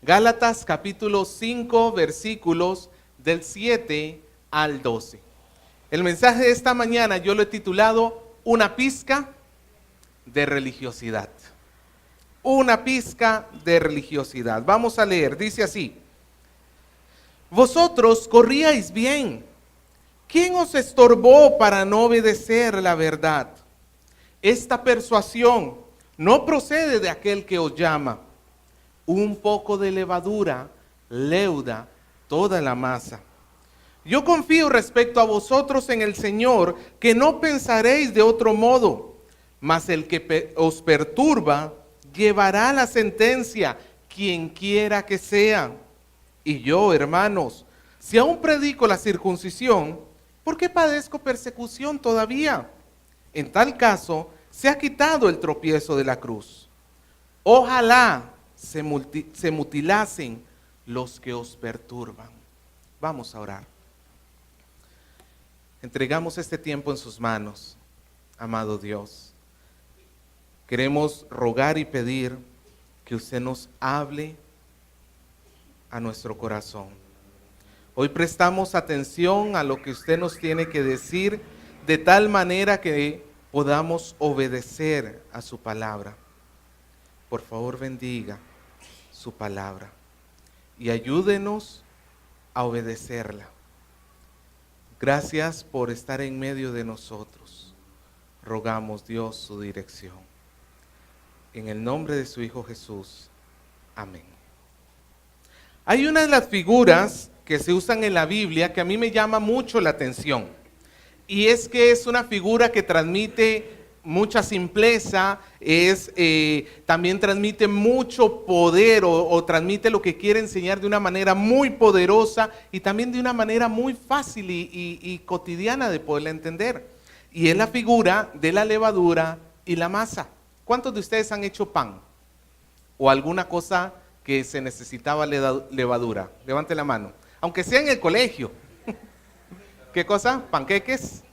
Gálatas capítulo 5, versículos del 7 al 12. El mensaje de esta mañana yo lo he titulado Una pizca de religiosidad. Una pizca de religiosidad. Vamos a leer, dice así: Vosotros corríais bien. ¿Quién os estorbó para no obedecer la verdad? Esta persuasión no procede de aquel que os llama. Un poco de levadura leuda toda la masa. Yo confío respecto a vosotros en el Señor, que no pensaréis de otro modo, mas el que os perturba llevará la sentencia, quien quiera que sea. Y yo, hermanos, si aún predico la circuncisión, ¿por qué padezco persecución todavía? En tal caso, se ha quitado el tropiezo de la cruz. Ojalá se mutilasen los que os perturban. Vamos a orar. Entregamos este tiempo en sus manos, amado Dios. Queremos rogar y pedir que usted nos hable a nuestro corazón. Hoy prestamos atención a lo que usted nos tiene que decir, de tal manera que podamos obedecer a su palabra. Por favor, bendiga su palabra y ayúdenos a obedecerla. Gracias por estar en medio de nosotros. Rogamos, Dios, su dirección. En el nombre de su Hijo Jesús. Amén. Hay una de las figuras que se usan en la Biblia que a mí me llama mucho la atención. Y es que es una figura que transmite mucha simpleza, también transmite mucho poder o transmite lo que quiere enseñar de una manera muy poderosa y también de una manera muy fácil y cotidiana de poderla entender. Y es la figura de la levadura y la masa. ¿Cuántos de ustedes han hecho pan? ¿O alguna cosa que se necesitaba levadura? Levante la mano. Aunque sea en el colegio. ¿Qué cosa? ¿Panqueques?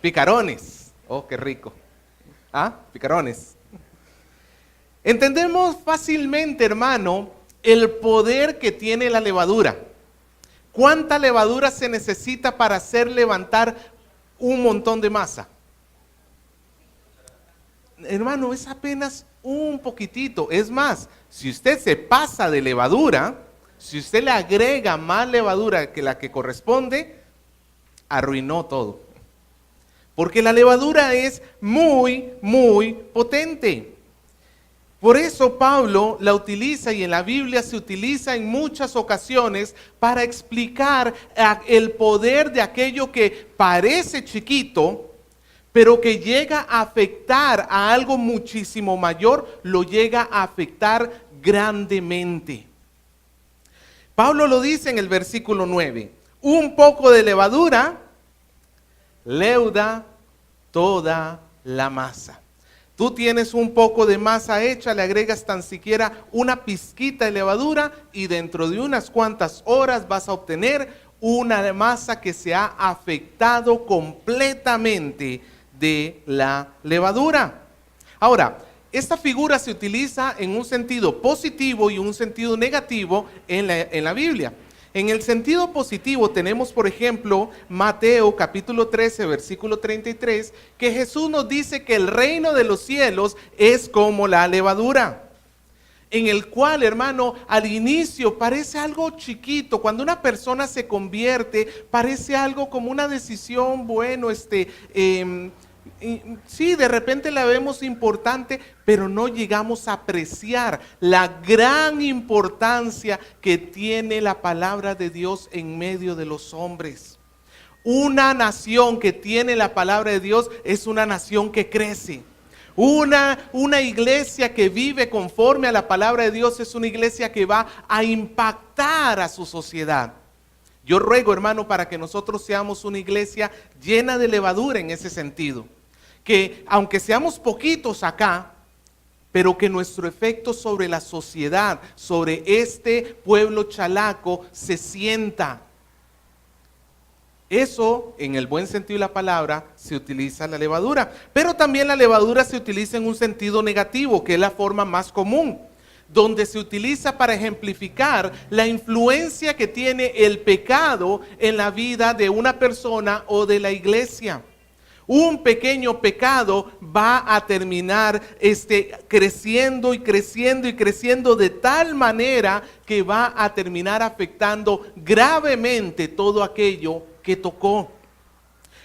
Picarones. Oh, qué rico. ¿Ah? Picarones. Entendemos fácilmente, hermano, el poder que tiene la levadura. ¿Cuánta levadura se necesita para hacer levantar un montón de masa? Hermano, es apenas un poquitito. Es más, si usted se pasa de levadura, si usted le agrega más levadura que la que corresponde, arruinó todo. Porque la levadura es muy, muy potente. Por eso Pablo la utiliza y en la Biblia se utiliza en muchas ocasiones para explicar el poder de aquello que parece chiquito, pero que llega a afectar a algo muchísimo mayor, lo llega a afectar grandemente. Pablo lo dice en el versículo 9, un poco de levadura leuda toda la masa. Tú tienes un poco de masa hecha, le agregas tan siquiera una pizquita de levadura y dentro de unas cuantas horas vas a obtener una masa que se ha afectado completamente de la levadura. Ahora, esta figura se utiliza en un sentido positivo y un sentido negativo en la Biblia. En el sentido positivo tenemos, por ejemplo, Mateo capítulo 13, versículo 33, que Jesús nos dice que el reino de los cielos es como la levadura, en el cual, hermano, al inicio parece algo chiquito. Cuando una persona se convierte, parece algo como una decisión, bueno, sí, de repente la vemos importante, pero no llegamos a apreciar la gran importancia que tiene la palabra de Dios en medio de los hombres. Una nación que tiene la palabra de Dios es una nación que crece. Una iglesia que vive conforme a la palabra de Dios es una iglesia que va a impactar a su sociedad. Yo ruego, hermano, para que nosotros seamos una iglesia llena de levadura en ese sentido. Que aunque seamos poquitos acá, pero que nuestro efecto sobre la sociedad, sobre este pueblo chalaco, se sienta. Eso, en el buen sentido de la palabra, se utiliza la levadura. Pero también la levadura se utiliza en un sentido negativo, que es la forma más común. donde se utiliza para ejemplificar la influencia que tiene el pecado en la vida de una persona o de la iglesia. Un pequeño pecado va a terminar creciendo y creciendo y creciendo de tal manera que va a terminar afectando gravemente todo aquello que tocó.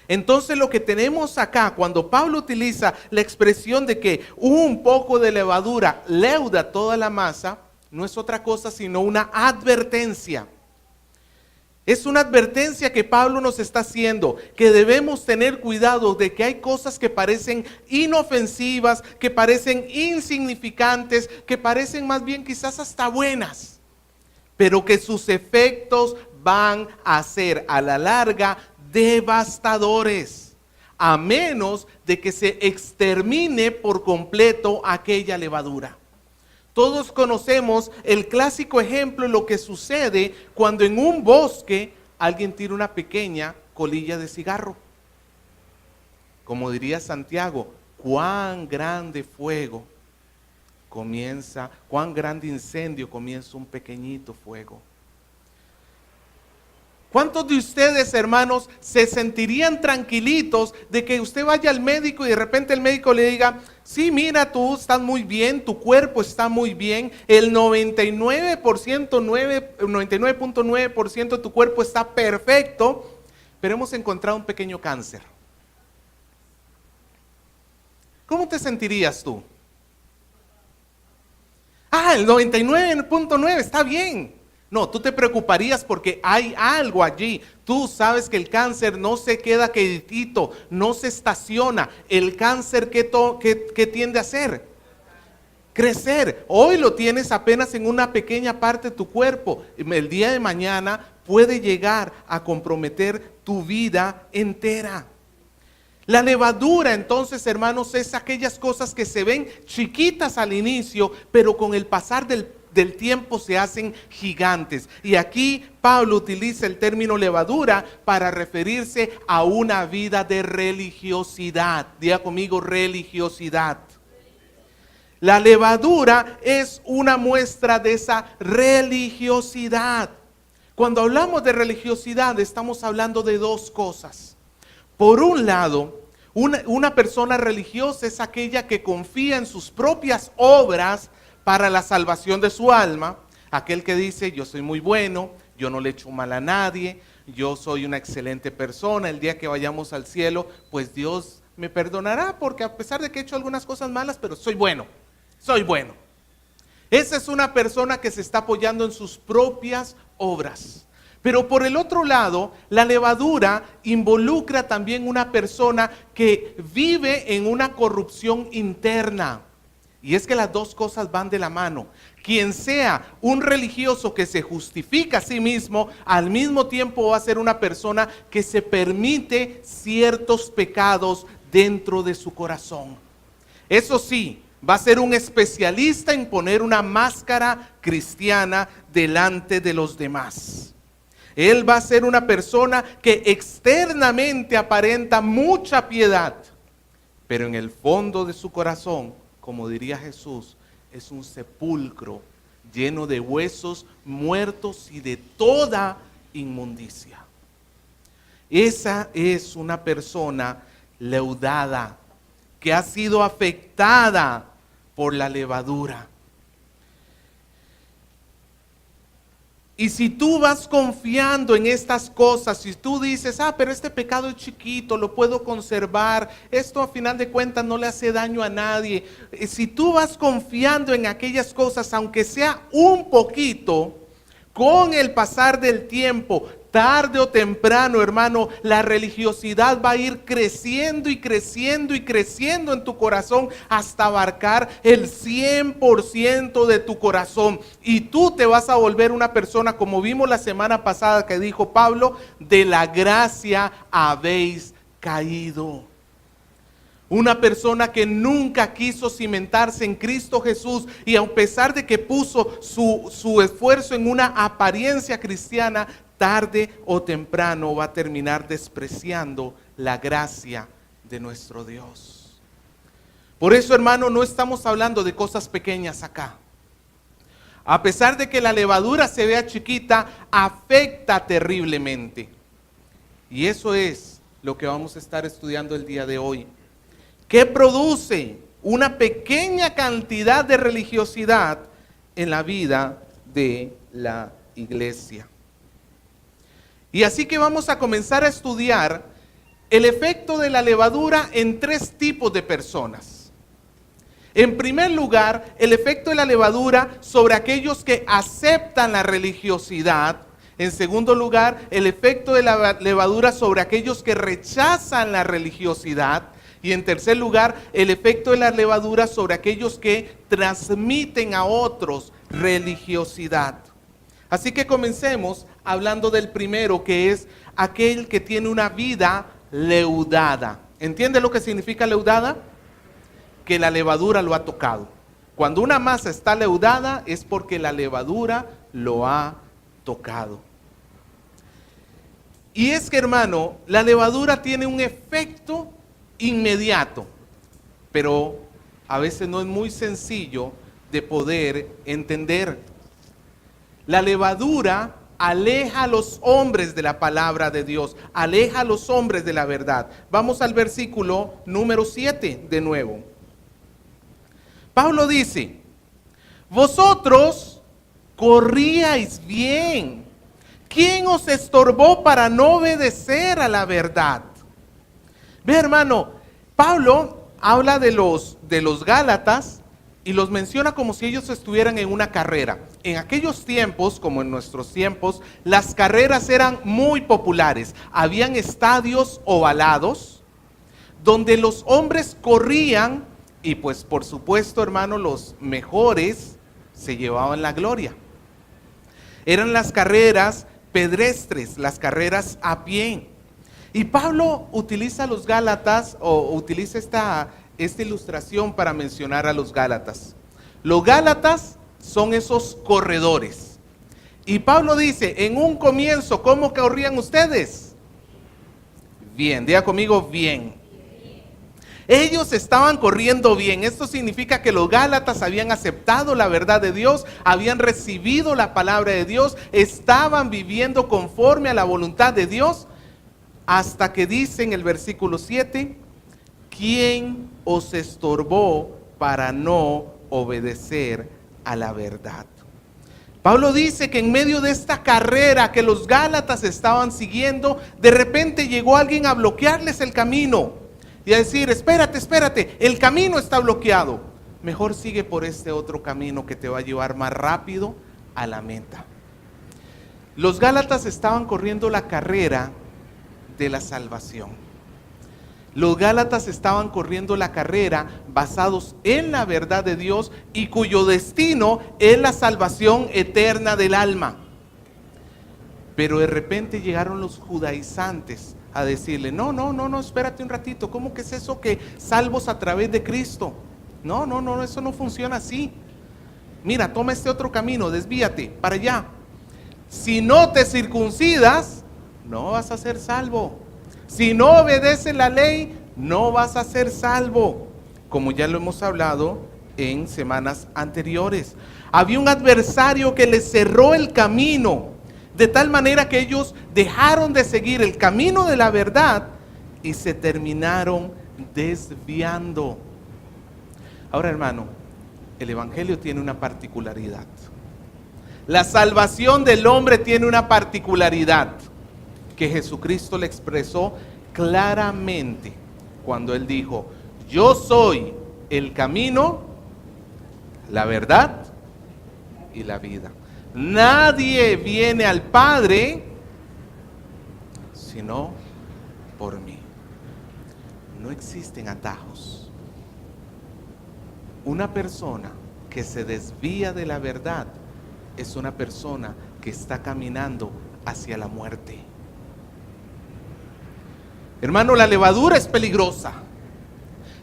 Entonces lo que tenemos acá, cuando Pablo utiliza la expresión de que un poco de levadura leuda toda la masa, no es otra cosa sino una advertencia. Es una advertencia que Pablo nos está haciendo, que debemos tener cuidado de que hay cosas que parecen inofensivas, que parecen insignificantes, que parecen más bien quizás hasta buenas, pero que sus efectos van a ser a la larga devastadores, a menos de que se extermine por completo aquella levadura. Todos conocemos el clásico ejemplo de lo que sucede cuando en un bosque alguien tira una pequeña colilla de cigarro. Como diría Santiago, cuán grande fuego comienza, cuán grande incendio comienza un pequeñito fuego. ¿Cuántos de ustedes, hermanos, se sentirían tranquilitos de que usted vaya al médico y de repente el médico le diga, sí, mira, tú estás muy bien, tu cuerpo está muy bien, el 99.9% de tu cuerpo está perfecto, pero hemos encontrado un pequeño cáncer? ¿Cómo te sentirías tú? El 99.9 está bien. No, tú te preocuparías porque hay algo allí. Tú sabes que el cáncer no se queda quietito, no se estaciona. El cáncer, ¿qué tiende a hacer? Crecer. Hoy lo tienes apenas en una pequeña parte de tu cuerpo. El día de mañana puede llegar a comprometer tu vida entera. La levadura, entonces, hermanos, es aquellas cosas que se ven chiquitas al inicio, pero con el pasar del tiempo se hacen gigantes. Y aquí Pablo utiliza el término levadura para referirse a una vida de religiosidad. Diga conmigo, religiosidad. La levadura es una muestra de esa religiosidad. Cuando hablamos de religiosidad, estamos hablando de dos cosas. Por un lado, una persona religiosa es aquella que confía en sus propias obras para la salvación de su alma. Aquel que dice, yo soy muy bueno, yo no le echo mal a nadie, yo soy una excelente persona, el día que vayamos al cielo, pues Dios me perdonará, porque a pesar de que he hecho algunas cosas malas, pero soy bueno, soy bueno. Esa es una persona que se está apoyando en sus propias obras. Pero por el otro lado, la levadura involucra también una persona que vive en una corrupción interna. Y es que las dos cosas van de la mano. Quien sea un religioso que se justifica a sí mismo, al mismo tiempo va a ser una persona que se permite ciertos pecados dentro de su corazón. Eso sí, va a ser un especialista en poner una máscara cristiana delante de los demás. Él va a ser una persona que externamente aparenta mucha piedad, pero en el fondo de su corazón, como diría Jesús, es un sepulcro lleno de huesos muertos y de toda inmundicia. Esa es una persona leudada, que ha sido afectada por la levadura. Y si tú vas confiando en estas cosas, si tú dices, pero este pecado es chiquito, lo puedo conservar, esto a final de cuentas no le hace daño a nadie. Si tú vas confiando en aquellas cosas, aunque sea un poquito, con el pasar del tiempo, tarde o temprano, hermano, la religiosidad va a ir creciendo y creciendo y creciendo en tu corazón hasta abarcar el 100% de tu corazón. Y tú te vas a volver una persona, como vimos la semana pasada que dijo Pablo, de la gracia habéis caído. Una persona que nunca quiso cimentarse en Cristo Jesús y a pesar de que puso su esfuerzo en una apariencia cristiana, tarde o temprano va a terminar despreciando la gracia de nuestro Dios. Por eso, hermano, no estamos hablando de cosas pequeñas acá. A pesar de que la levadura se vea chiquita, afecta terriblemente. Y eso es lo que vamos a estar estudiando el día de hoy. ¿Qué produce una pequeña cantidad de religiosidad en la vida de la iglesia? Y así que vamos a comenzar a estudiar el efecto de la levadura en 3 tipos de personas. En primer lugar, el efecto de la levadura sobre aquellos que aceptan la religiosidad. En segundo lugar, el efecto de la levadura sobre aquellos que rechazan la religiosidad. Y en tercer lugar, el efecto de la levadura sobre aquellos que transmiten a otros religiosidad. Así que comencemos hablando del primero, que es aquel que tiene una vida leudada. ¿Entiende lo que significa leudada? Que la levadura lo ha tocado. Cuando una masa está leudada es porque la levadura lo ha tocado. Y es que, hermano, la levadura tiene un efecto inmediato, pero a veces no es muy sencillo de poder entender. La levadura aleja a los hombres de la palabra de Dios, aleja a los hombres de la verdad. Vamos al versículo número 7 de nuevo. Pablo dice: vosotros corríais bien. ¿Quién os estorbó para no obedecer a la verdad? Ve, hermano, Pablo habla de los Gálatas y los menciona como si ellos estuvieran en una carrera. En aquellos tiempos, como en nuestros tiempos, las carreras eran muy populares. Habían estadios ovalados donde los hombres corrían y pues por supuesto, hermano, los mejores se llevaban la gloria. Eran las carreras pedestres, las carreras a pie. Y Pablo utiliza a los Gálatas, o utiliza esta ilustración para mencionar a los Gálatas. Los Gálatas son esos corredores. Y Pablo dice, en un comienzo, ¿cómo corrían ustedes? Bien, diga conmigo, bien. Ellos estaban corriendo bien. Esto significa que los Gálatas habían aceptado la verdad de Dios, habían recibido la palabra de Dios, estaban viviendo conforme a la voluntad de Dios, hasta que dice en el versículo 7, ¿quién os estorbó para no obedecer a la verdad? Pablo dice que en medio de esta carrera que los Gálatas estaban siguiendo, de repente llegó alguien a bloquearles el camino y a decir, espérate, el camino está bloqueado. Mejor sigue por este otro camino que te va a llevar más rápido a la meta. Los Gálatas estaban corriendo la carrera de la salvación. Los Gálatas estaban corriendo la carrera basados en la verdad de Dios y cuyo destino es la salvación eterna del alma. Pero de repente llegaron los judaizantes a decirle, no, espérate un ratito, ¿cómo que es eso que salvos a través de Cristo? No, eso no funciona así. Mira, toma este otro camino, desvíate para allá. Si no te circuncidas, no vas a ser salvo. Si no obedeces la ley, no vas a ser salvo. Como ya lo hemos hablado en semanas anteriores. Había un adversario que les cerró el camino, de tal manera que ellos dejaron de seguir el camino de la verdad y se terminaron desviando. Ahora, hermano, el evangelio tiene una particularidad. La salvación del hombre tiene una particularidad que Jesucristo le expresó claramente cuando él dijo, yo soy el camino, la verdad y la vida. Nadie viene al Padre sino por mí. No existen atajos. Una persona que se desvía de la verdad es una persona que está caminando hacia la muerte. Hermano, la levadura es peligrosa.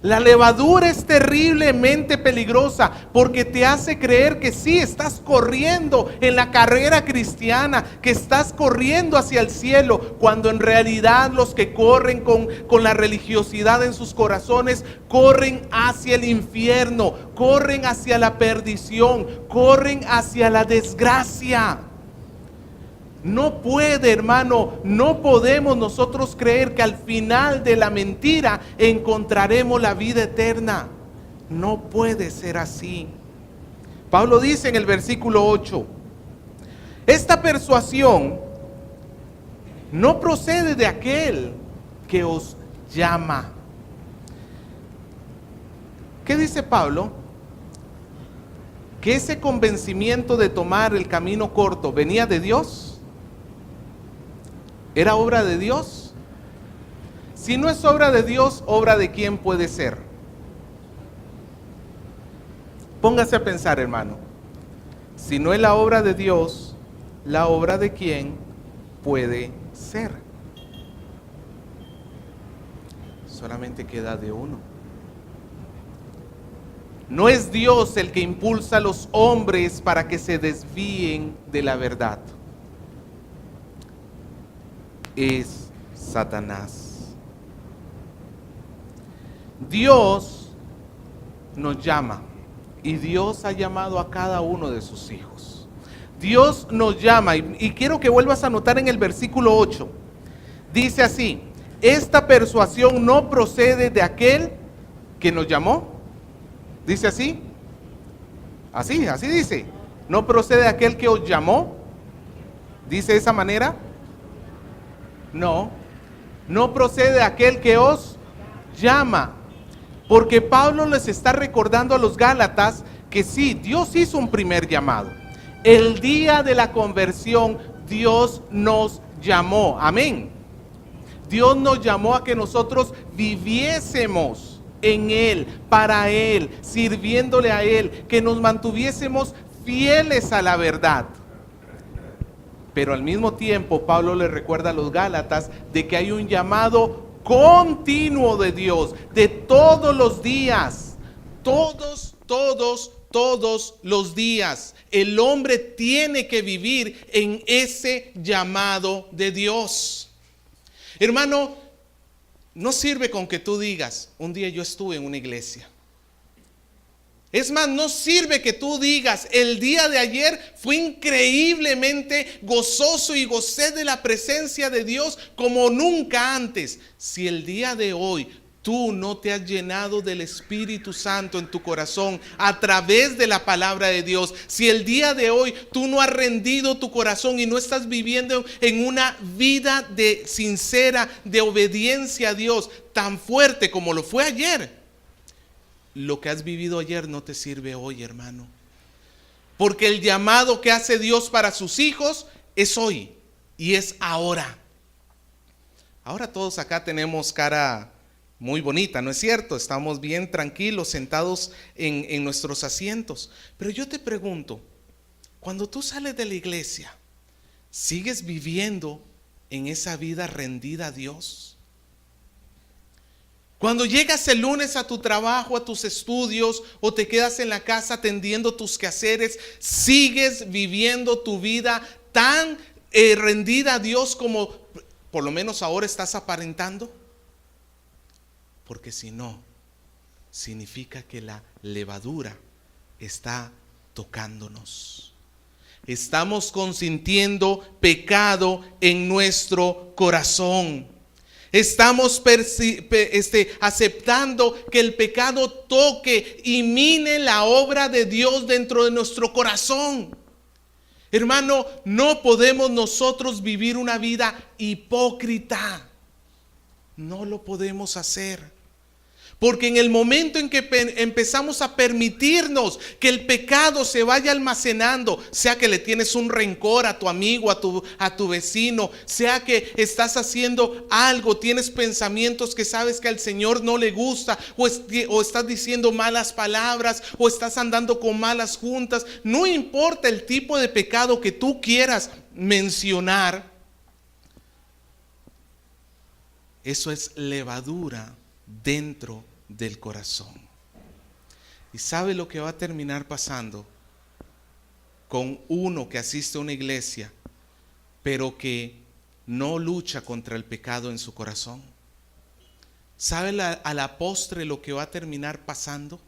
La levadura es terriblemente peligrosa porque te hace creer que sí, estás corriendo en la carrera cristiana, que estás corriendo hacia el cielo, cuando en realidad los que corren con la religiosidad en sus corazones, corren hacia el infierno, corren hacia la perdición, corren hacia la desgracia. No puede, hermano, no podemos nosotros creer que al final de la mentira encontraremos la vida eterna. No puede ser así. Pablo dice en el versículo 8, esta persuasión no procede de aquel que os llama. ¿Qué dice Pablo? Que ese convencimiento de tomar el camino corto venía de Dios. ¿Era obra de Dios? Si no es obra de Dios, ¿obra de quién puede ser? Póngase a pensar, hermano. Si no es la obra de Dios, ¿la obra de quién puede ser? Solamente queda de uno. No es Dios el que impulsa a los hombres para que se desvíen de la verdad. Es Satanás. Dios nos llama y Dios ha llamado a cada uno de sus hijos. Dios nos llama y quiero que vuelvas a notar en el versículo 8. Dice así: esta persuasión no procede de aquel que nos llamó. Dice así. Así dice. No procede de aquel que os llamó. Dice de esa manera. No procede de aquel que os llama. Porque Pablo les está recordando a los Gálatas que sí, Dios hizo un primer llamado. El día de la conversión, Dios nos llamó. Amén. Dios nos llamó a que nosotros viviésemos en Él, para Él, sirviéndole a Él, que nos mantuviésemos fieles a la verdad. Pero al mismo tiempo Pablo le recuerda a los Gálatas de que hay un llamado continuo de Dios, de todos los días, todos los días. El hombre tiene que vivir en ese llamado de Dios. Hermano, no sirve con que tú digas, un día yo estuve en una iglesia. Es más, no sirve que tú digas, el día de ayer fue increíblemente gozoso y gocé de la presencia de Dios como nunca antes. Si el día de hoy tú no te has llenado del Espíritu Santo en tu corazón a través de la palabra de Dios, si el día de hoy tú no has rendido tu corazón y no estás viviendo en una vida de sincera, de obediencia a Dios tan fuerte como lo fue ayer, lo que has vivido ayer no te sirve hoy, hermano. Porque el llamado que hace Dios para sus hijos es hoy y es ahora. Ahora todos acá tenemos cara muy bonita, ¿no es cierto? Estamos bien tranquilos, sentados en nuestros asientos. Pero yo te pregunto, cuando tú sales de la iglesia, ¿sigues viviendo en esa vida rendida a Dios? Cuando llegas el lunes a tu trabajo, a tus estudios, o te quedas en la casa atendiendo tus quehaceres, ¿sigues viviendo tu vida tan rendida a Dios como por lo menos ahora estás aparentando? Porque si no, significa que la levadura está tocándonos. Estamos consintiendo pecado en nuestro corazón. Estamos aceptando que el pecado toque y mine la obra de Dios dentro de nuestro corazón. Hermano, no podemos nosotros vivir una vida hipócrita. No lo podemos hacer. Porque en el momento en que empezamos a permitirnos que el pecado se vaya almacenando, sea que le tienes un rencor a tu amigo, a tu vecino, sea que estás haciendo algo, tienes pensamientos que sabes que al Señor no le gusta, o estás diciendo malas palabras, o estás andando con malas juntas, no importa el tipo de pecado que tú quieras mencionar, eso es levadura dentro del corazón. ¿Y sabe lo que va a terminar pasando con uno que asiste a una iglesia, pero que no lucha contra el pecado en su corazón? ¿Sabe a la postre lo que va a terminar pasando?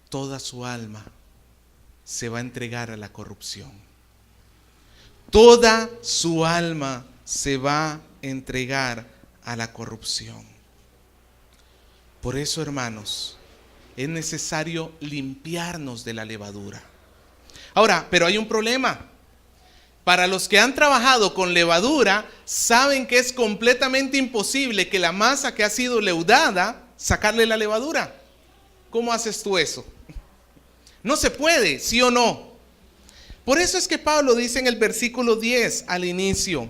Toda su alma se va a entregar a la corrupción. Toda su alma se va a entregar a la corrupción. Por eso, hermanos, es necesario limpiarnos de la levadura. Ahora, pero hay un problema. Para los que han trabajado con levadura, saben que es completamente imposible que la masa que ha sido leudada, sacarle la levadura. ¿Cómo haces tú eso? No se puede, ¿sí o no? Por eso es que Pablo dice en el versículo 10 al inicio: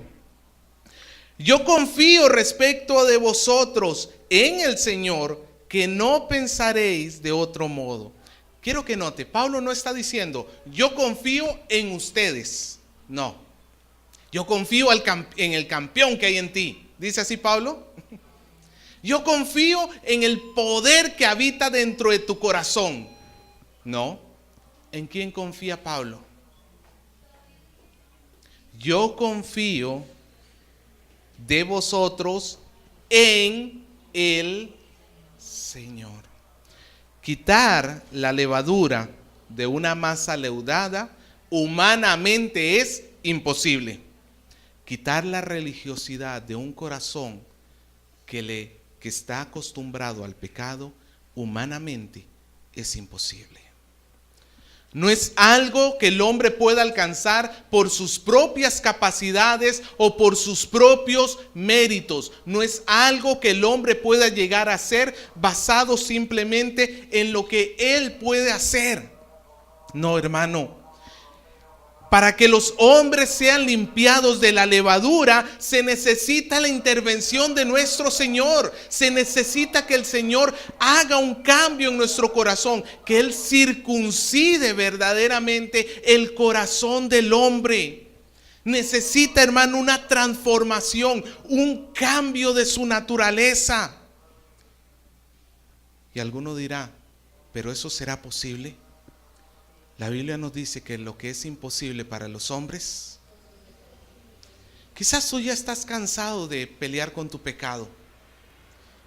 yo confío respecto de vosotros en el Señor, que no pensaréis de otro modo. Quiero que note, Pablo no está diciendo, yo confío en ustedes. No, yo confío en el campeón que hay en ti. ¿Dice así Pablo? Yo confío en el poder que habita dentro de tu corazón. No, ¿en quién confía Pablo? Yo confío de vosotros en el Señor. Quitar la levadura de una masa leudada humanamente es imposible. Quitar la religiosidad de un corazón que está acostumbrado al pecado humanamente es imposible. No es algo que el hombre pueda alcanzar por sus propias capacidades o por sus propios méritos. No es algo que el hombre pueda llegar a hacer basado simplemente en lo que él puede hacer. No, hermano. Para que los hombres sean limpiados de la levadura, se necesita la intervención de nuestro Señor. Se necesita que el Señor haga un cambio en nuestro corazón, que Él circuncide verdaderamente el corazón del hombre. Necesita, hermano, una transformación, un cambio de su naturaleza. Y alguno dirá, ¿pero eso será posible? La Biblia nos dice que lo que es imposible para los hombres, quizás tú ya estás cansado de pelear con tu pecado.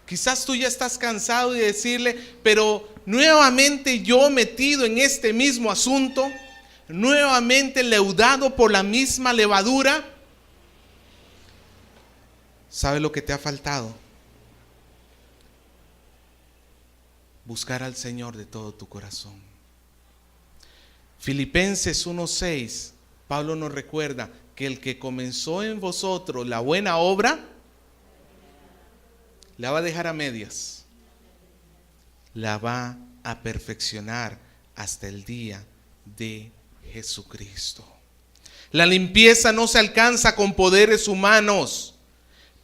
Quizás tú ya estás cansado de decirle, pero nuevamente yo metido en este mismo asunto, nuevamente leudado por la misma levadura. ¿Sabe lo que te ha faltado? Buscar al Señor de todo tu corazón. Filipenses 1:6, Pablo nos recuerda que el que comenzó en vosotros la buena obra, la va a dejar a medias, la va a perfeccionar hasta el día de Jesucristo. La limpieza no se alcanza con poderes humanos,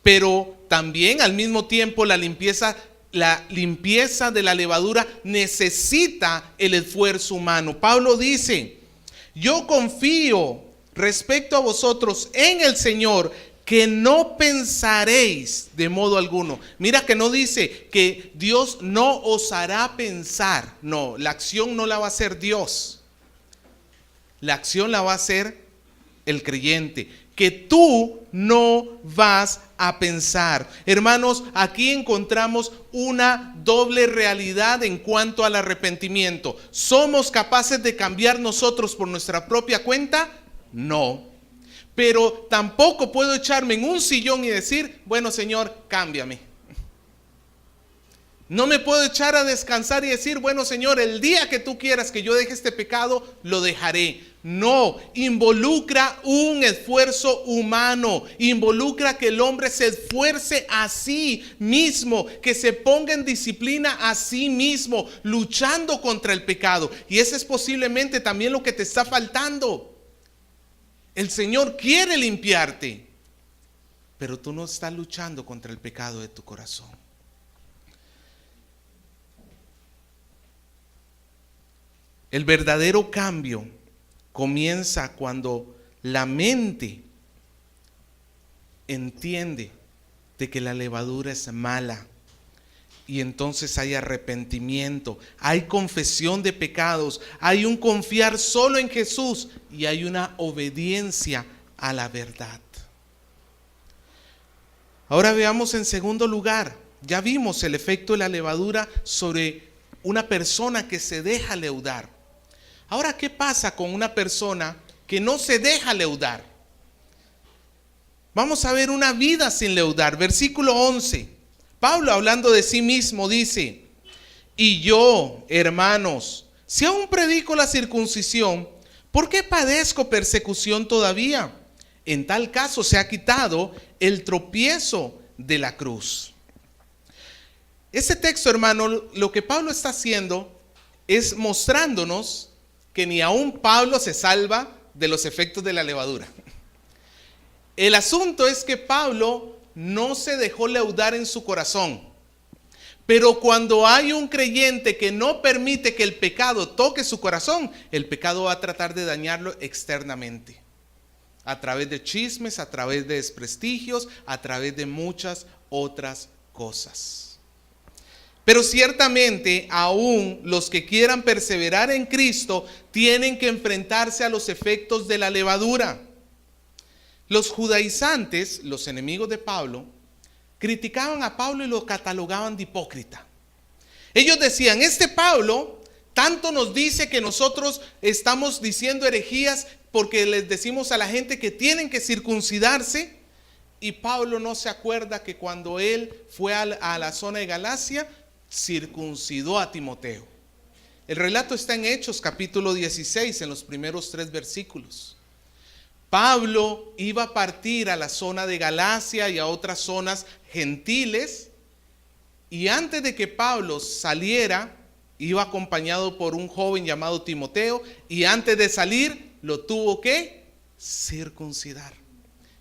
pero también al mismo tiempo la limpieza de la levadura necesita el esfuerzo humano. Pablo dice, yo confío respecto a vosotros en el Señor, que no pensaréis de modo alguno. Mira que no dice que Dios no os hará pensar. No, la acción no la va a hacer Dios. La acción la va a hacer el creyente. Que tú no vas a pensar. Hermanos, aquí encontramos una doble realidad en cuanto al arrepentimiento. ¿Somos capaces de cambiar nosotros por nuestra propia cuenta? No. Pero tampoco puedo echarme en un sillón y decir, bueno, Señor, cámbiame. No me puedo echar a descansar y decir, bueno, Señor, el día que tú quieras que yo deje este pecado, lo dejaré. No, involucra un esfuerzo humano, involucra que el hombre se esfuerce a sí mismo, que se ponga en disciplina a sí mismo, luchando contra el pecado. Y ese es posiblemente también lo que te está faltando. El Señor quiere limpiarte, pero tú no estás luchando contra el pecado de tu corazón. El verdadero cambio comienza cuando la mente entiende de que la levadura es mala. Y entonces hay arrepentimiento, hay confesión de pecados, hay un confiar solo en Jesús y hay una obediencia a la verdad. Ahora veamos en segundo lugar, ya vimos el efecto de la levadura sobre una persona que se deja leudar. Ahora, ¿qué pasa con una persona que no se deja leudar? Vamos a ver una vida sin leudar. Versículo 11. Pablo, hablando de sí mismo, dice: y yo, hermanos, si aún predico la circuncisión, ¿por qué padezco persecución todavía? En tal caso se ha quitado el tropiezo de la cruz. Ese texto, hermano, lo que Pablo está haciendo es mostrándonos que ni aún Pablo se salva de los efectos de la levadura. El asunto es que Pablo no se dejó leudar en su corazón. Pero cuando hay un creyente que no permite que el pecado toque su corazón, el pecado va a tratar de dañarlo externamente. A través de chismes, a través de desprestigios, a través de muchas otras cosas. Pero ciertamente aún los que quieran perseverar en Cristo tienen que enfrentarse a los efectos de la levadura. Los judaizantes, los enemigos de Pablo, criticaban a Pablo y lo catalogaban de hipócrita. Ellos decían: este Pablo tanto nos dice que nosotros estamos diciendo herejías porque les decimos a la gente que tienen que circuncidarse, y Pablo no se acuerda que cuando él fue a la zona de Galacia, circuncidó a Timoteo. El relato está en Hechos capítulo 16, en los primeros 3 versículos. Pablo iba a partir a la zona de Galacia y a otras zonas gentiles, y antes de que Pablo saliera, iba acompañado por un joven llamado Timoteo, y antes de salir lo tuvo que circuncidar.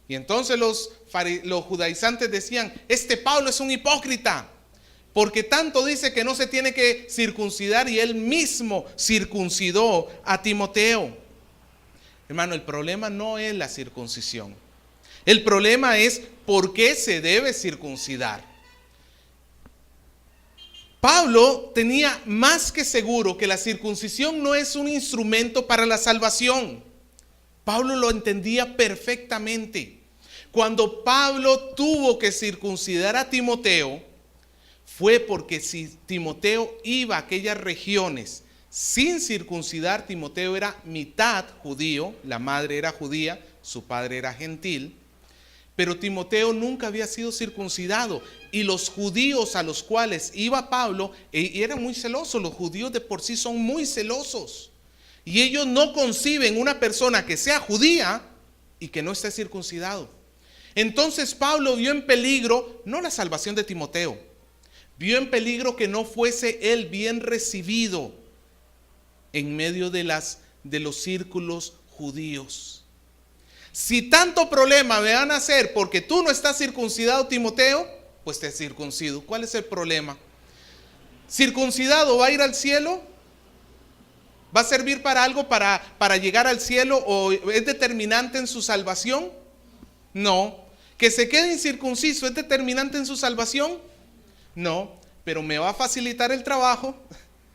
Y entonces los judaizantes decían: este Pablo es un hipócrita, porque tanto dice que no se tiene que circuncidar y él mismo circuncidó a Timoteo. Hermano, el problema no es la circuncisión. El problema es por qué se debe circuncidar. Pablo tenía más que seguro que la circuncisión no es un instrumento para la salvación. Pablo lo entendía perfectamente. Cuando Pablo tuvo que circuncidar a Timoteo, fue porque si Timoteo iba a aquellas regiones sin circuncidar, Timoteo era mitad judío, la madre era judía, su padre era gentil, pero Timoteo nunca había sido circuncidado, y los judíos a los cuales iba Pablo eran muy celosos. Los judíos de por sí son muy celosos, y ellos no conciben una persona que sea judía y que no esté circuncidado. Entonces Pablo vio en peligro no la salvación de Timoteo, vio en peligro que no fuese él bien recibido en medio de los círculos judíos. Si tanto problema me van a hacer porque tú no estás circuncidado, Timoteo, pues te circuncido. ¿Cuál es el problema? ¿Circuncidado va a ir al cielo? ¿Va a servir para algo para llegar al cielo, o es determinante en su salvación? No. ¿Que se quede incircunciso es determinante en su salvación? No. Pero me va a facilitar el trabajo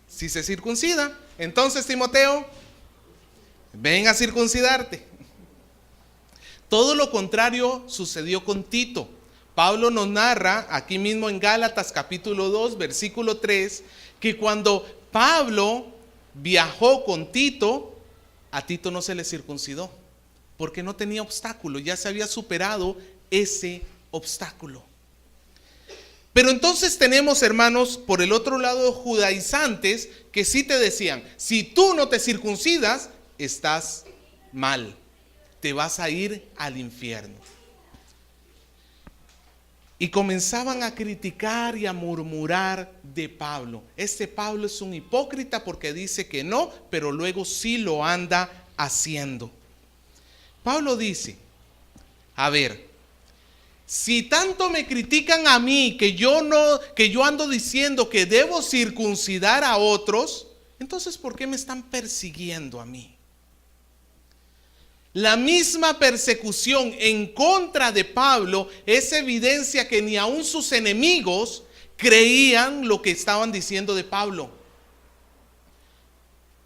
si se circuncida. Entonces, Timoteo, ven a circuncidarte. Todo lo contrario sucedió con Tito. Pablo nos narra aquí mismo en Gálatas capítulo 2, versículo 3, que cuando Pablo viajó con Tito, a Tito no se le circuncidó, porque no tenía obstáculo, ya se había superado ese obstáculo. Pero entonces tenemos, hermanos, por el otro lado, judaizantes que sí te decían: si tú no te circuncidas, estás mal, te vas a ir al infierno. Y comenzaban a criticar y a murmurar de Pablo. Este Pablo es un hipócrita porque dice que no, pero luego sí lo anda haciendo. Pablo dice: a ver, si tanto me critican a mí que yo ando diciendo que debo circuncidar a otros, entonces ¿por qué me están persiguiendo a mí? La misma persecución en contra de Pablo es evidencia que ni aun sus enemigos creían lo que estaban diciendo de Pablo.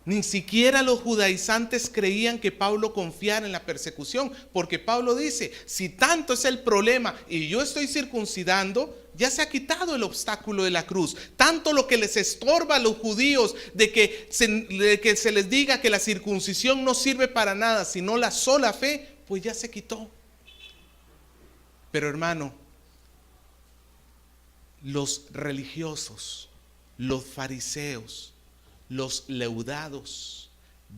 Ni siquiera los judaizantes creían que Pablo confiara en la persecución, porque Pablo dice, si tanto es el problema y yo estoy circuncidando, ya se ha quitado el obstáculo de la cruz. Tanto lo que les estorba a los judíos de que se les diga que la circuncisión no sirve para nada, sino la sola fe, pues ya se quitó. Pero hermano, los religiosos, los fariseos, los leudados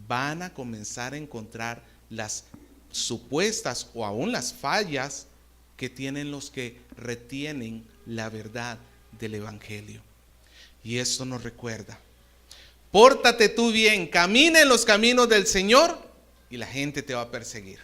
van a comenzar a encontrar las supuestas o aún las fallas que tienen los que retienen la verdad del evangelio. Y esto nos recuerda: pórtate tú bien, camina en los caminos del Señor y la gente te va a perseguir.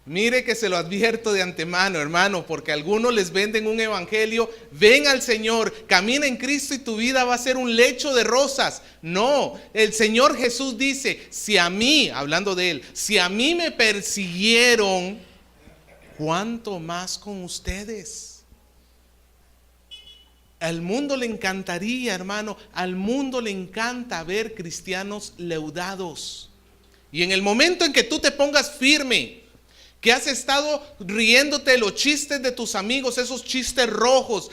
Mire que se lo advierto de antemano, hermano, porque a algunos les venden un evangelio: ven al Señor, camina en Cristo y tu vida va a ser un lecho de rosas. No, el Señor Jesús dice, si a mí, hablando de Él, si a mí me persiguieron, ¿cuánto más con ustedes? Al mundo le encantaría, hermano, al mundo le encanta ver cristianos leudados. Y en el momento en que tú te pongas firme, que has estado riéndote de los chistes de tus amigos, esos chistes rojos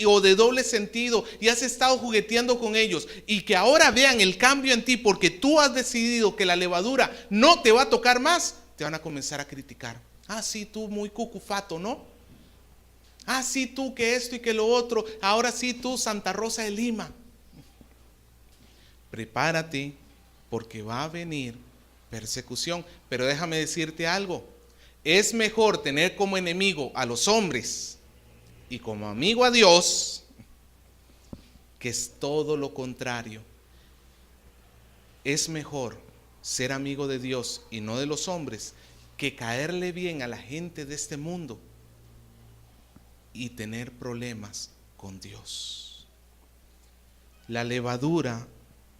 o de doble sentido, y has estado jugueteando con ellos, y que ahora vean el cambio en ti porque tú has decidido que la levadura no te va a tocar más, te van a comenzar a criticar. Ah, sí, tú muy cucufato, ¿no? Ah, sí, tú que esto y que lo otro. Ahora sí, tú Santa Rosa de Lima. Prepárate, porque va a venir persecución. Pero déjame decirte algo: es mejor tener como enemigo a los hombres y como amigo a Dios, que es todo lo contrario. Es mejor ser amigo de Dios y no de los hombres, que caerle bien a la gente de este mundo y tener problemas con Dios. La levadura,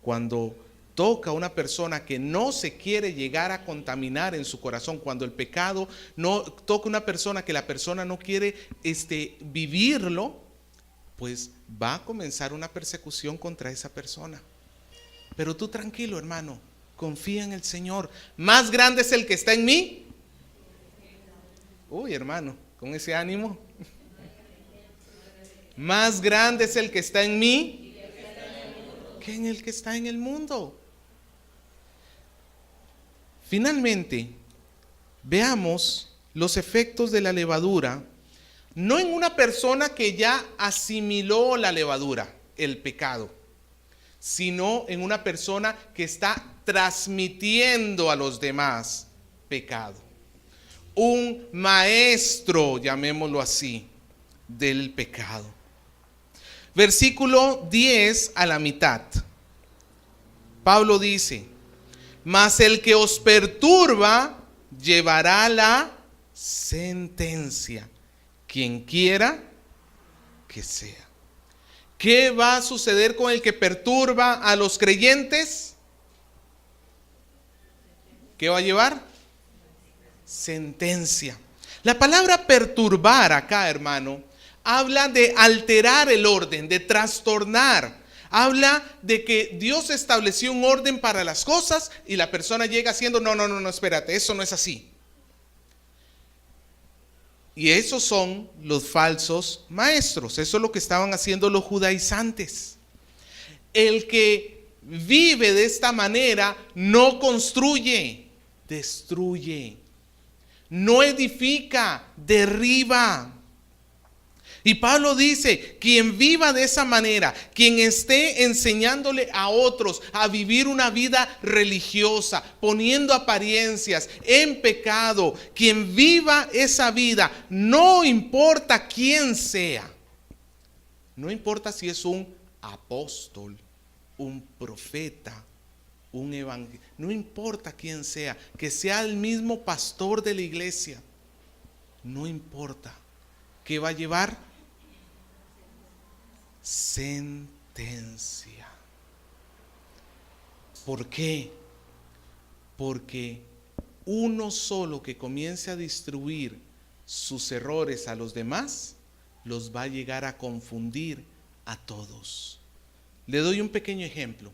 cuando toca a una persona que no se quiere llegar a contaminar en su corazón, cuando el pecado no toca a una persona que la persona no quiere vivirlo, pues va a comenzar una persecución contra esa persona. Pero tú tranquilo, hermano, confía en el Señor. Más grande es el que está en mí. Uy, hermano, con ese ánimo. Más grande es el que está en mí que en el que está en el mundo. Finalmente, veamos los efectos de la levadura, no en una persona que ya asimiló la levadura, el pecado, sino en una persona que está transmitiendo a los demás pecado. Un maestro, llamémoslo así, del pecado. Versículo 10 a la mitad. Pablo dice: mas el que os perturba llevará la sentencia, quien quiera que sea. ¿Qué va a suceder con el que perturba a los creyentes? ¿Qué va a llevar? Sentencia. La palabra perturbar acá, hermano, habla de alterar el orden, de trastornar. Habla de que Dios estableció un orden para las cosas y la persona llega haciendo, no, espérate, eso no es así. Y esos son los falsos maestros. Eso es lo que estaban haciendo los judaizantes. El que vive de esta manera no construye, destruye. No edifica, derriba. Y Pablo dice: quien viva de esa manera, quien esté enseñándole a otros a vivir una vida religiosa, poniendo apariencias en pecado, quien viva esa vida, no importa quién sea, no importa si es un apóstol, un profeta, un evangelista, no importa quién sea, que sea el mismo pastor de la iglesia, no importa. ¿Qué va a llevar? Sentencia. ¿Por qué? Porque uno solo que comience a distribuir sus errores a los demás, los va a llegar a confundir a todos. Le doy un pequeño ejemplo.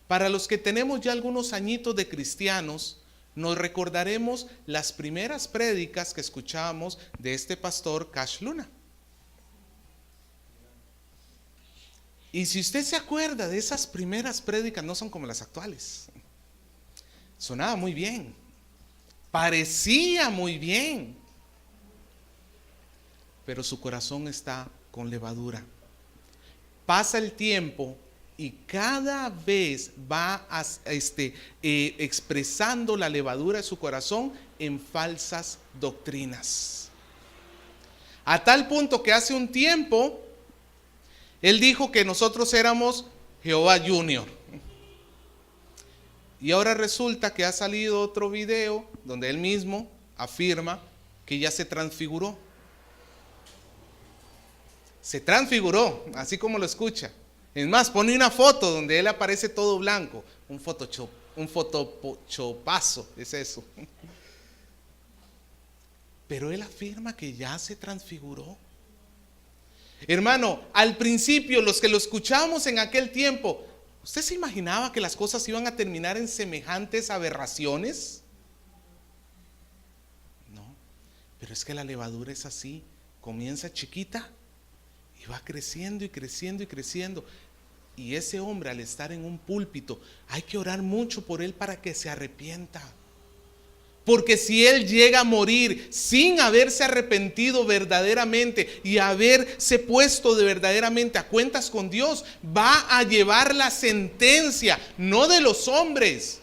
Para los que tenemos ya algunos añitos de cristianos, nos recordaremos las primeras prédicas que escuchábamos de este pastor Cash Luna. Y si usted se acuerda de esas primeras prédicas, no son como las actuales. Sonaba muy bien, parecía muy bien, pero su corazón está con levadura. Pasa el tiempo y cada vez va expresando la levadura de su corazón en falsas doctrinas. A tal punto que hace un tiempo él dijo que nosotros éramos Jehová Junior. Y ahora resulta que ha salido otro video donde él mismo afirma que ya se transfiguró. Se transfiguró, así como lo escucha. Es más, pone una foto donde él aparece todo blanco. Un photoshopazo, es eso. Pero él afirma que ya se transfiguró. Hermano, al principio, los que lo escuchamos en aquel tiempo, ¿usted se imaginaba que las cosas iban a terminar en semejantes aberraciones? No, pero es que la levadura es así, comienza chiquita y va creciendo y creciendo y creciendo. Y ese hombre, al estar en un púlpito, hay que orar mucho por él para que se arrepienta. Porque si él llega a morir sin haberse arrepentido verdaderamente y haberse puesto de verdaderamente a cuentas con Dios, va a llevar la sentencia, no de los hombres.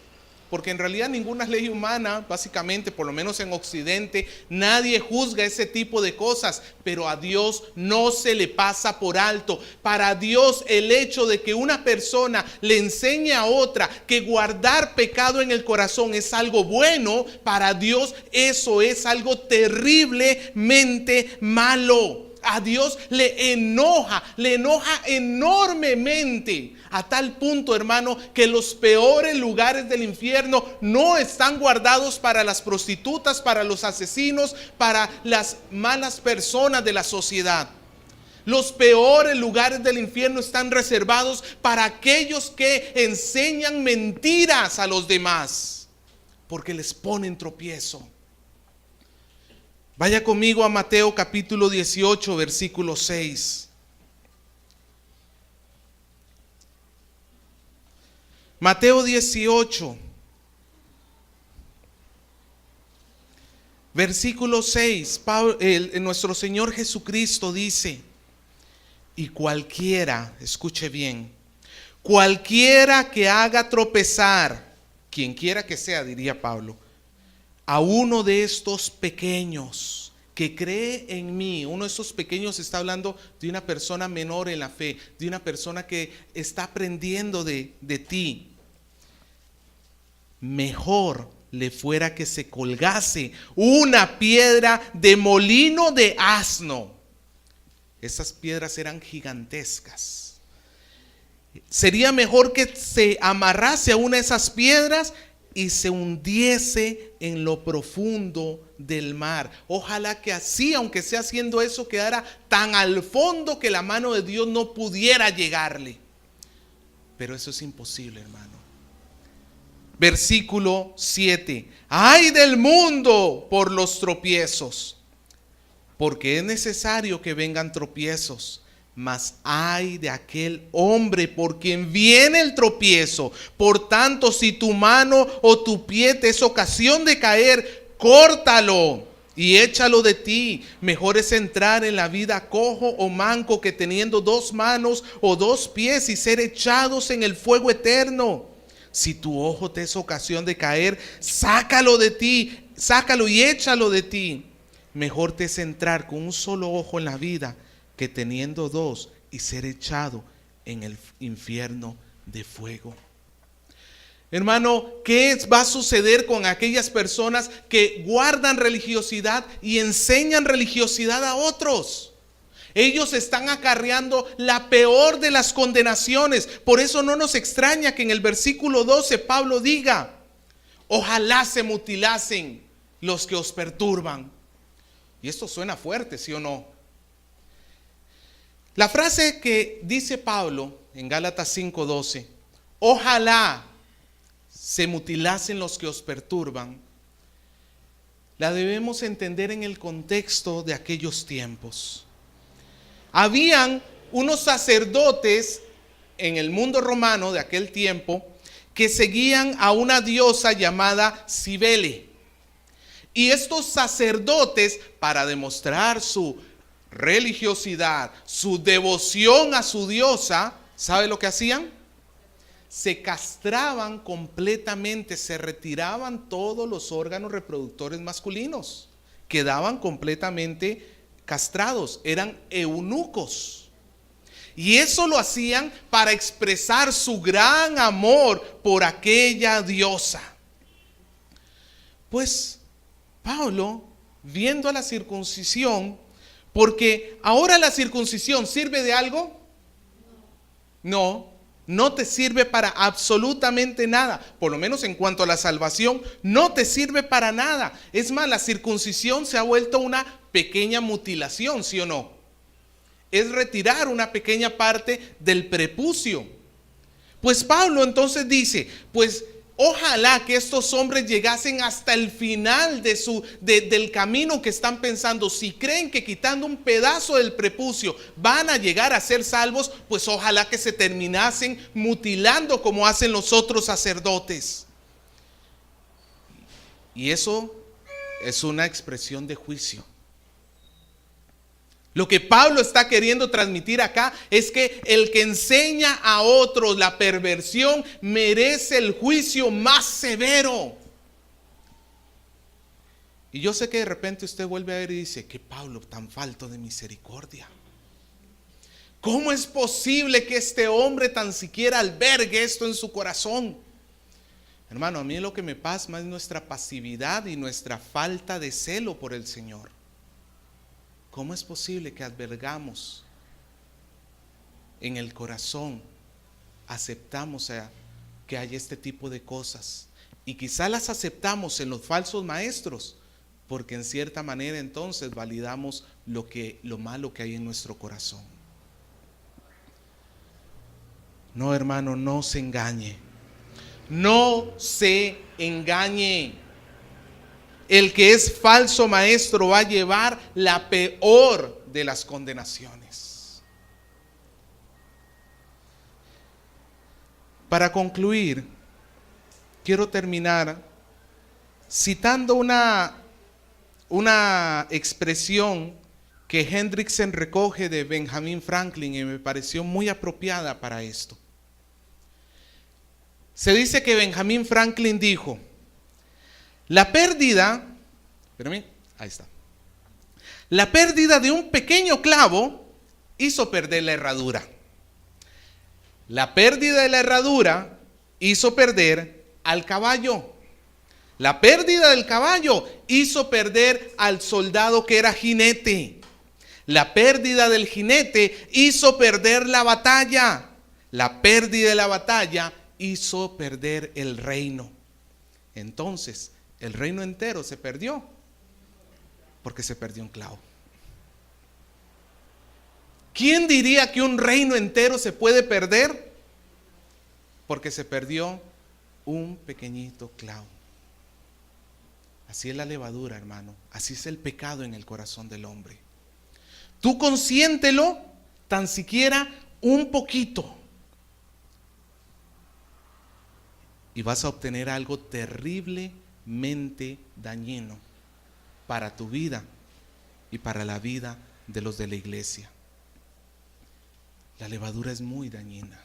Porque en realidad ninguna ley humana, básicamente, por lo menos en Occidente, nadie juzga ese tipo de cosas, pero a Dios no se le pasa por alto. Para Dios, el hecho de que una persona le enseñe a otra que guardar pecado en el corazón es algo bueno, para Dios eso es algo terriblemente malo. A Dios le enoja enormemente, a tal punto, hermano, que los peores lugares del infierno no están guardados para las prostitutas, para los asesinos, para las malas personas de la sociedad. Los peores lugares del infierno están reservados para aquellos que enseñan mentiras a los demás, porque les ponen tropiezo. Vaya conmigo a Mateo capítulo 18, versículo 6. Mateo 18, versículo 6. Nuestro Señor Jesucristo dice: y cualquiera, escuche bien, cualquiera que haga tropezar, quien quiera que sea, diría Pablo, a uno de estos pequeños que cree en mí. Uno de estos pequeños está hablando de una persona menor en la fe, de una persona que está aprendiendo de ti. Mejor le fuera que se colgase una piedra de molino de asno. Esas piedras eran gigantescas. Sería mejor que se amarrase a una de esas piedras y se hundiese en lo profundo del mar. Ojalá que así, aunque sea haciendo eso, quedara tan al fondo que la mano de Dios no pudiera llegarle. Pero eso es imposible, hermano. Versículo 7. ¡Ay del mundo por los tropiezos! Porque es necesario que vengan tropiezos. Mas ay de aquel hombre por quien viene el tropiezo. Por tanto, si tu mano o tu pie te es ocasión de caer, córtalo y échalo de ti. Mejor es entrar en la vida cojo o manco que teniendo dos manos o dos pies y ser echados en el fuego eterno. Si tu ojo te es ocasión de caer, sácalo de ti, sácalo y échalo de ti. Mejor te es entrar con un solo ojo en la vida que teniendo dos y ser echado en el infierno de fuego. Hermano, ¿qué va a suceder con aquellas personas que guardan religiosidad y enseñan religiosidad a otros? Ellos están acarreando la peor de las condenaciones. Por eso no nos extraña que en el versículo 12 Pablo diga: Ojalá se mutilasen los que os perturban. Y esto suena fuerte, ¿sí o no? La frase que dice Pablo en Gálatas 5:12, ojalá se mutilasen los que os perturban, la debemos entender en el contexto de aquellos tiempos. Habían unos sacerdotes en el mundo romano de aquel tiempo que seguían a una diosa llamada Cibele. Y estos sacerdotes, para demostrar su religiosidad, su devoción a su diosa, ¿sabe lo que hacían? Se castraban completamente, se retiraban todos los órganos reproductores masculinos, quedaban completamente castrados, eran eunucos. Y eso lo hacían para expresar su gran amor por aquella diosa. Pues Pablo, viendo la circuncisión, porque ahora la circuncisión ¿sirve de algo? No te sirve para absolutamente nada. Por lo menos en cuanto a la salvación, no te sirve para nada. Es más, la circuncisión se ha vuelto una pequeña mutilación, ¿sí o no? Es retirar una pequeña parte del prepucio. Pues Pablo entonces dice, pues ojalá que estos hombres llegasen hasta el final del camino que están pensando. Si creen que quitando un pedazo del prepucio van a llegar a ser salvos, pues ojalá que se terminasen mutilando como hacen los otros sacerdotes. Y eso es una expresión de juicio. Lo que Pablo está queriendo transmitir acá es que el que enseña a otros la perversión merece el juicio más severo. Y yo sé que de repente usted vuelve a ver y dice, que Pablo tan falto de misericordia. ¿Cómo es posible que este hombre tan siquiera albergue esto en su corazón? Hermano, a mí lo que me pasma es nuestra pasividad y nuestra falta de celo por el Señor. ¿Cómo es posible que albergamos en el corazón, aceptamos que hay este tipo de cosas? Y quizá las aceptamos en los falsos maestros, porque en cierta manera entonces validamos lo malo que hay en nuestro corazón. No, hermano, no se engañe. No se engañe. El que es falso maestro va a llevar la peor de las condenaciones. Para concluir, quiero terminar citando una expresión que Hendrickson recoge de Benjamin Franklin y me pareció muy apropiada para esto. Se dice que Benjamin Franklin dijo: la pérdida de un pequeño clavo hizo perder la herradura. La pérdida de la herradura hizo perder al caballo. La pérdida del caballo hizo perder al soldado que era jinete. La pérdida del jinete hizo perder la batalla. La pérdida de la batalla hizo perder el reino. Entonces, el reino entero se perdió porque se perdió un clavo. ¿Quién diría que un reino entero se puede perder? Porque se perdió un pequeñito clavo. Así es la levadura, hermano. Así es el pecado en el corazón del hombre. Tú consiéntelo tan siquiera un poquito y vas a obtener algo terriblemente dañino para tu vida y para la vida de los de la iglesia. La levadura es muy dañina.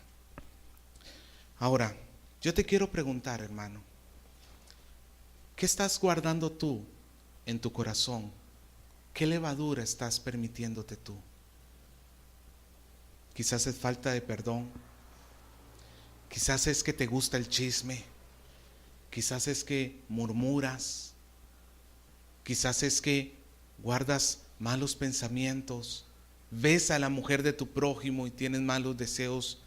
Ahora, yo te quiero preguntar, hermano, ¿qué estás guardando tú en tu corazón? ¿Qué levadura estás permitiéndote tú? Quizás es falta de perdón. Quizás es que te gusta el chisme. Quizás es que murmuras. Quizás es que guardas malos pensamientos. Ves a la mujer de tu prójimo y tienes malos deseos.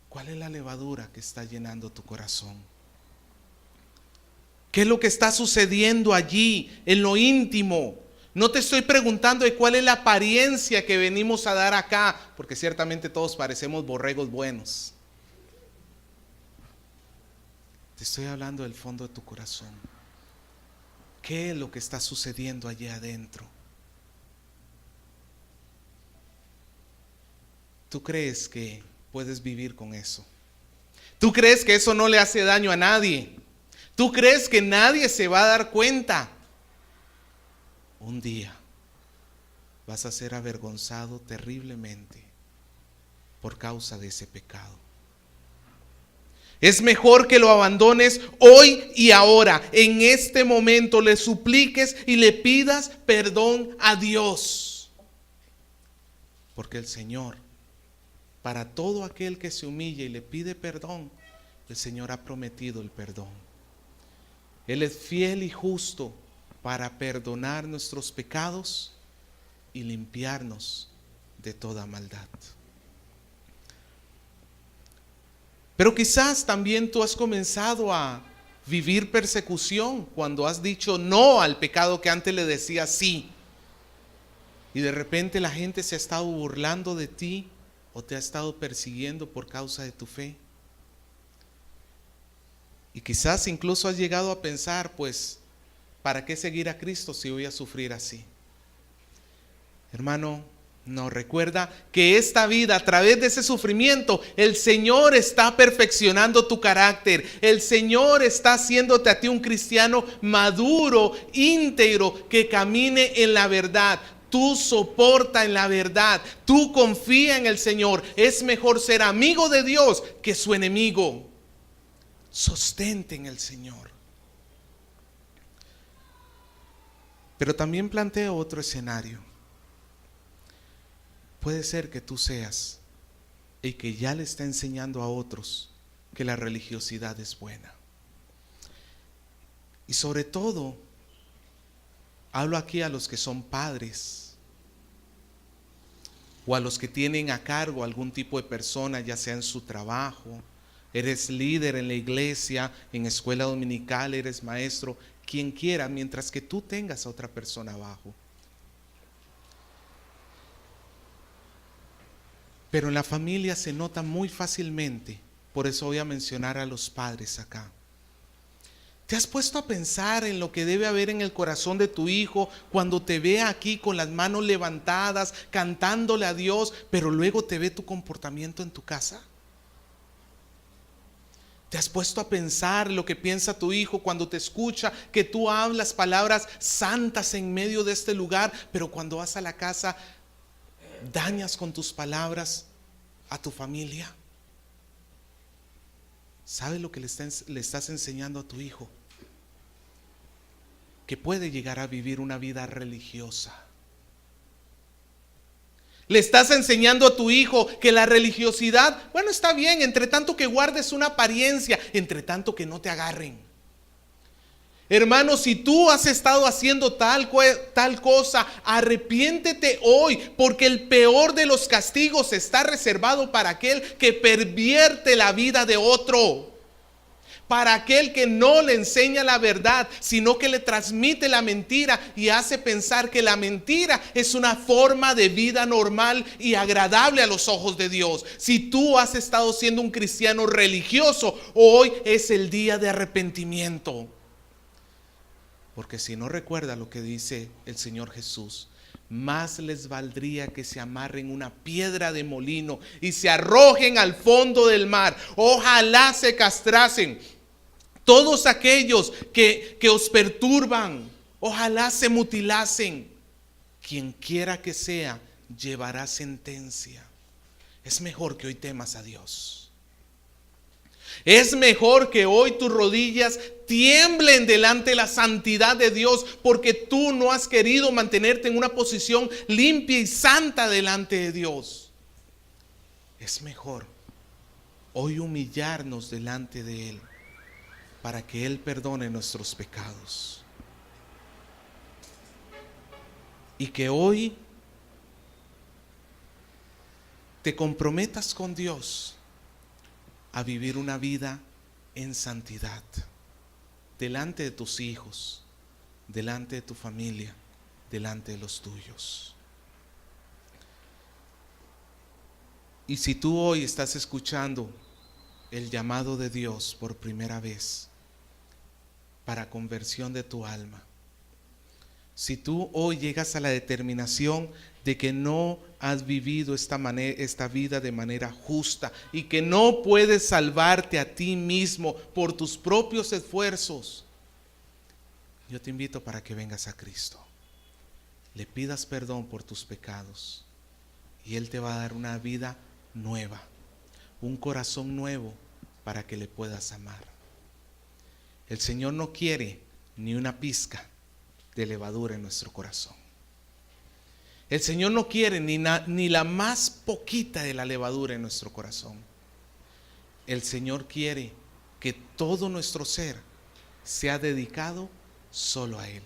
¿Cuál es la levadura que está llenando tu corazón? ¿Qué es lo que está sucediendo allí en lo íntimo? No te estoy preguntando de cuál es la apariencia que venimos a dar acá, porque ciertamente todos parecemos borregos buenos. Te estoy hablando del fondo de tu corazón. ¿Qué es lo que está sucediendo allí adentro? ¿Tú crees que puedes vivir con eso? ¿Tú crees que eso no le hace daño a nadie? ¿Tú crees que nadie se va a dar cuenta? Un día vas a ser avergonzado terriblemente por causa de ese pecado. Es mejor que lo abandones hoy y ahora. En este momento le supliques y le pidas perdón a Dios. Porque el Señor, para todo aquel que se humilla y le pide perdón, el Señor ha prometido el perdón. Él es fiel y justo para perdonar nuestros pecados y limpiarnos de toda maldad. Pero quizás también tú has comenzado a vivir persecución cuando has dicho no al pecado que antes le decías sí. Y de repente la gente se ha estado burlando de ti o te ha estado persiguiendo por causa de tu fe. Y quizás incluso has llegado a pensar, pues, ¿para qué seguir a Cristo si voy a sufrir así? Hermano, no, recuerda que esta vida, a través de ese sufrimiento, el Señor está perfeccionando tu carácter. El Señor está haciéndote a ti un cristiano maduro, íntegro, que camine en la verdad. Tú soporta en la verdad. Tú confía en el Señor. Es mejor ser amigo de Dios que su enemigo. Sostente en el Señor. Pero también planteo otro escenario. Puede ser que tú seas el que ya le está enseñando a otros que la religiosidad es buena. Y sobre todo, hablo aquí a los que son padres o a los que tienen a cargo algún tipo de persona, ya sea en su trabajo, eres líder en la iglesia, en escuela dominical, eres maestro, quien quiera, mientras que tú tengas a otra persona abajo. Pero en la familia se nota muy fácilmente, por eso voy a mencionar a los padres acá. ¿Te has puesto a pensar en lo que debe haber en el corazón de tu hijo cuando te ve aquí con las manos levantadas, cantándole a Dios, pero luego te ve tu comportamiento en tu casa? ¿Te has puesto a pensar lo que piensa tu hijo cuando te escucha que tú hablas palabras santas en medio de este lugar, pero cuando vas a la casa dañas con tus palabras a tu familia? ¿Sabes lo que le estás enseñando a tu hijo? Que puede llegar a vivir una vida religiosa. Le estás enseñando a tu hijo que la religiosidad, bueno, está bien, entre tanto que guardes una apariencia, entre tanto que no te agarren. Hermano, si tú has estado haciendo tal cosa, arrepiéntete hoy, porque el peor de los castigos está reservado para aquel que pervierte la vida de otro. Para aquel que no le enseña la verdad, sino que le transmite la mentira y hace pensar que la mentira es una forma de vida normal y agradable a los ojos de Dios. Si tú has estado siendo un cristiano religioso, hoy es el día de arrepentimiento. Porque si no recuerda lo que dice el Señor Jesús, más les valdría que se amarren una piedra de molino y se arrojen al fondo del mar. Ojalá se castrasen todos aquellos que os perturban, ojalá se mutilasen. Quien quiera que sea, llevará sentencia. Es mejor que hoy temas a Dios. Es mejor que hoy tus rodillas tiemblen delante de la santidad de Dios, porque tú no has querido mantenerte en una posición limpia y santa delante de Dios. Es mejor hoy humillarnos delante de Él, para que Él perdone nuestros pecados. Y que hoy te comprometas con Dios a vivir una vida en santidad. delante de tus hijos, delante de tu familia, delante de los tuyos. Y si tú hoy estás escuchando el llamado de Dios por primera vez para conversión de tu alma, si tú hoy llegas a la determinación de que no has vivido esta vida de manera justa y que no puedes salvarte a ti mismo por tus propios esfuerzos, yo te invito para que vengas a Cristo, le pidas perdón por tus pecados y Él te va a dar una vida nueva, un corazón nuevo para que le puedas amar. El Señor no quiere ni una pizca de levadura en nuestro corazón. El Señor no quiere ni la más poquita de la levadura en nuestro corazón. El Señor quiere que todo nuestro ser sea dedicado solo a Él.